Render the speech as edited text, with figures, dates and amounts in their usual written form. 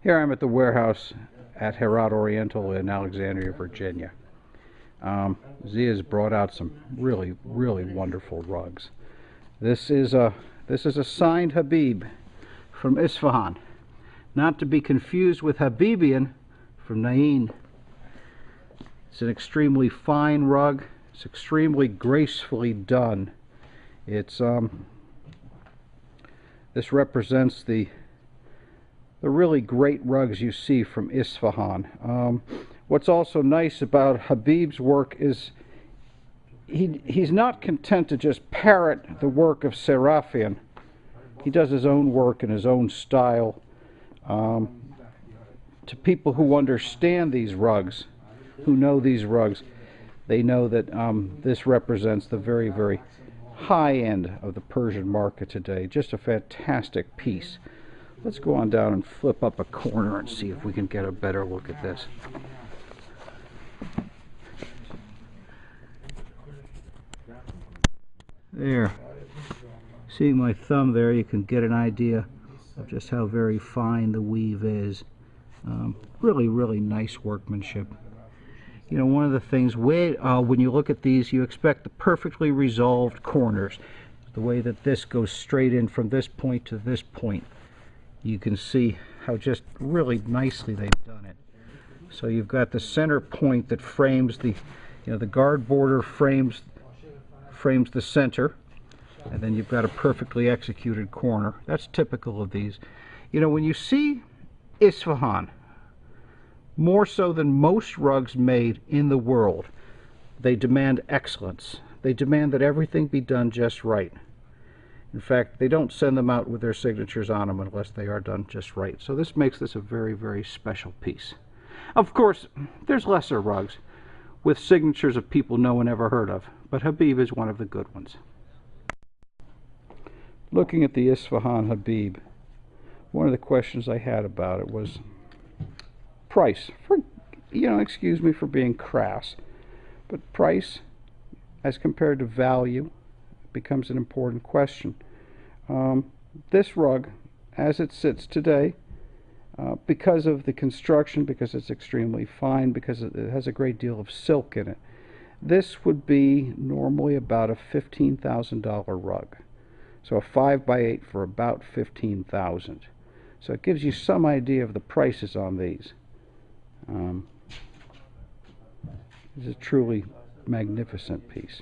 Here I'm at the warehouse at Herat Oriental in Alexandria, Virginia. Zia's brought out some really wonderful rugs. This is a signed Habib from Isfahan, not to be confused with Habibian from Nain. It's an extremely fine rug. It's extremely gracefully done. It's this represents the really great rugs you see from Isfahan. What's also nice about Habib's work is he's not content to just parrot the work of Serafian. He does his own work in his own style. To people who understand these rugs, who know these rugs, they know that this represents the very high end of the Persian market today. Just a fantastic piece. Let's go on down and flip up a corner and see if we can get a better look at this. There. Seeing my thumb there, you can get an idea of just how very fine the weave is. Really nice workmanship. You know, one of the things, when you look at these, you expect the perfectly resolved corners. The way that this goes straight in from this point to this point. You can see how just really nicely they've done it. So you've got the center point that frames the, the guard border frames the center, and then you've got a perfectly executed corner. That's typical of these. You know, when you see Isfahan, more so than most rugs made in the world, they demand excellence. They demand that everything be done just right. In fact, they don't send them out with their signatures on them unless they are done just right. So this makes this a very special piece. Of course, there's lesser rugs with signatures of people no one ever heard of, but Habib is one of the good ones. Looking at the Isfahan Habib, one of the questions I had about it was price. Excuse me for being crass, but price as compared to value becomes an important question. This rug, as it sits today, because of the construction, because it's extremely fine, because it has a great deal of silk in it, this would be normally about a $15,000 rug. So a 5x8 for about $15,000. So it gives you some idea of the prices on these. It's a truly magnificent piece.